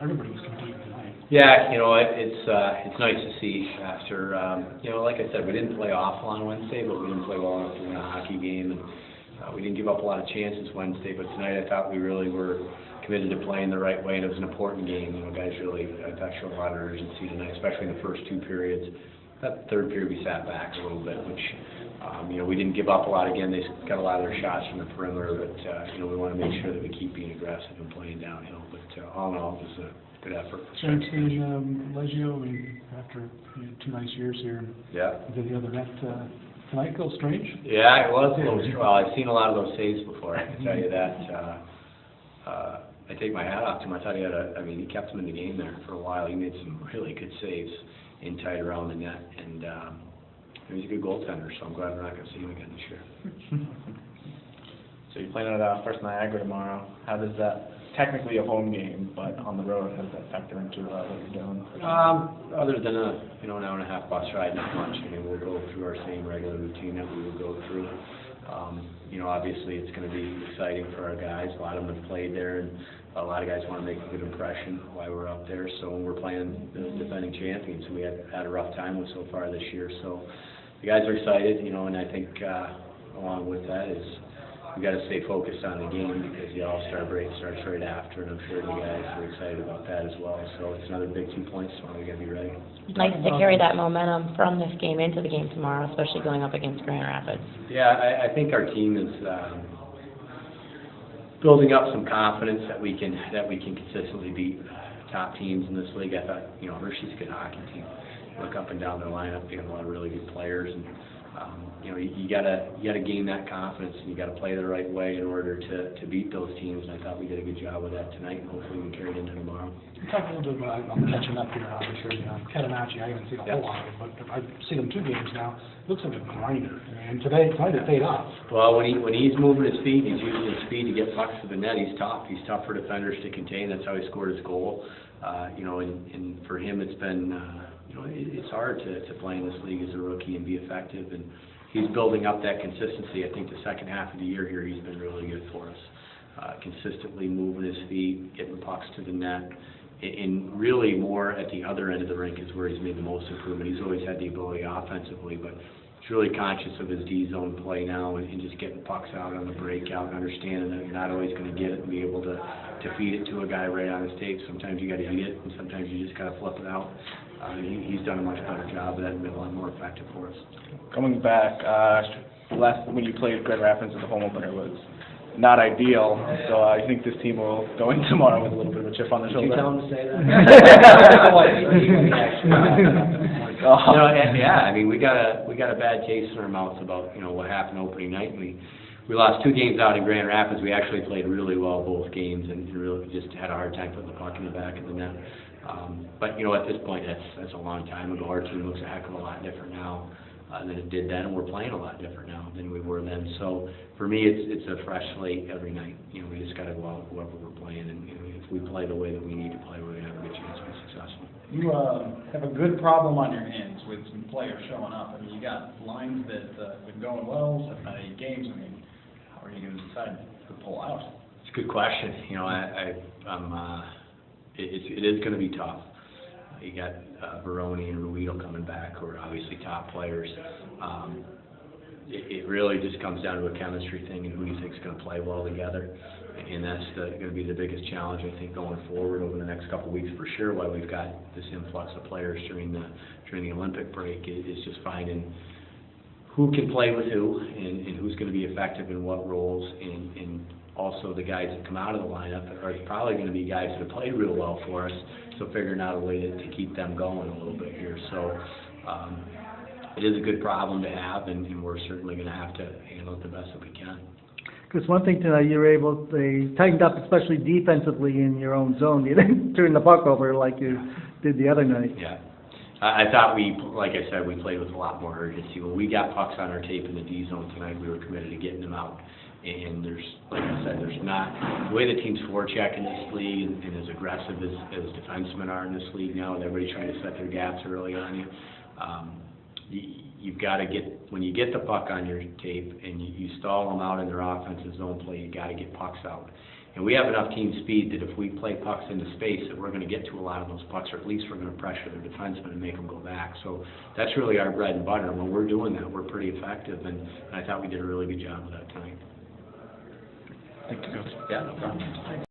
everybody was competing tonight. Yeah, it's nice to see after, like I said, we didn't play awful on Wednesday, but we didn't play well enough to win a hockey game, and we didn't give up a lot of chances Wednesday, but tonight I thought we really were committed to playing the right way, and it was an important game. Guys really, I thought, showed a lot of urgency tonight, especially in the first two periods. That third period we sat back a little bit, which, we didn't give up a lot. Again, they got a lot of their shots from the perimeter, but, we want to make sure that we keep being aggressive and playing downhill. But all in all, it was a good effort. Thanks to Legio, after 2 nice years here, yeah. Did the other net tonight go strange? Yeah, it was a little strange. Well, I've seen a lot of those saves before, I can tell you that. I take my hat off to him. I thought he kept him in the game there for a while. He made some really good saves in tight around the net, and he's a good goaltender, so I'm glad we're not going to see him again this year. So you're playing at First Niagara tomorrow. How does that, technically a home game, but on the road, how does that factor into what you're doing? Other than an hour and a half bus ride, not much. We'll go through our same regular routine that we would go through. Obviously it's going to be exciting for our guys. A lot of them have played there, and a lot of guys want to make a good impression while we're up there. So when we're playing the defending champions, who we had a rough time with so far this year. So the guys are excited, and I think along with that is we got to stay focused on the game, because the All-Star break starts right after, and I'm sure the guys are excited about that as well. So it's another big 2 points tomorrow. We got to be ready. It's nice to carry that momentum from this game into the game tomorrow, especially going up against Grand Rapids. Yeah, I think our team is building up some confidence that we can consistently beat top teams in this league. I thought, Hershey's a good hockey team. Look up and down their lineup, they got a lot of really good players, and you gotta gain that confidence, and you gotta play the right way in order to beat those teams. And I thought we did a good job with that tonight, and hopefully we can carry it into tomorrow. Talk a little bit about, I'm catching up here, obviously. Catanacci, I haven't seen a whole lot of it, but I've seen him 2 games now. Looks like a grinder, and tonight it paid off. Well, when he's moving his feet, he's using his speed to get pucks to the net. He's tough. He's tough for defenders to contain. That's how he scored his goal. And for him, it's been it's hard to play in this league as a rookie and be effective, and he's building up that consistency. I think the second half of the year here, he's been really good for us. Consistently moving his feet, getting pucks to the net, and really more at the other end of the rink is where he's made the most improvement. He's always had the ability offensively, but he's really conscious of his D-zone play now, and just getting pucks out on the breakout and understanding that you're not always going to get it and be able to feed it to a guy right on his tape. Sometimes you got to eat it, and sometimes you just got to flip it out. He's done a much better job of that and been a lot more effective for us. Coming back, when you played Grand Rapids in the home opener was not ideal, so I think this team will go in tomorrow with a little bit of a chip on the shoulder. Did you tell him to say that? We got a bad taste in our mouths about what happened opening night. We lost 2 games out in Grand Rapids. We actually played really well both games, and really just had a hard time putting the puck in the back of the net. But at this point, that's a long time ago. Our team looks a heck of a lot different now than it did then, and we're playing a lot different now than we were then. So for me, it's a fresh slate every night. We just got to go out with whoever we're playing, and if we play the way that we need to play, we're going to have a good chance to be successful. You have a good problem on your hands with some players showing up. You got lines that have been going well, 7 out of 8 games. How are you going to decide to pull out? It's a good question. It is going to be tough. You got Baroni and Ruido coming back, who are obviously top players. It really just comes down to a chemistry thing and who you think is going to play well together. And that's going to be the biggest challenge, I think, going forward over the next couple of weeks for sure. Why we've got this influx of players during the Olympic break is just finding who can play with who and who's going to be effective in what roles, and also the guys that come out of the lineup are probably going to be guys that have played real well for us, so figuring out a way to keep them going a little bit here. So it is a good problem to have, and we're certainly going to have to handle it the best that we can. Because one thing tonight, they tightened up, especially defensively in your own zone. You didn't turn the puck over like you did the other night. Yeah. I thought like I said, we played with a lot more urgency. When we got pucks on our tape in the D zone tonight, we were committed to getting them out. And like I said, there's not, the way the teams forecheck in this league and as aggressive as defensemen are in this league now, and everybody trying to set their gaps early on you, you've got to when you get the puck on your tape and you stall them out in their offensive zone play, you got to get pucks out. And we have enough team speed that if we play pucks into space, that we're going to get to a lot of those pucks, or at least we're going to pressure their defensemen and make them go back. So that's really our bread and butter. When we're doing that, we're pretty effective, and I thought we did a really good job of that tonight. Thank you, Coach. Yeah, no problem.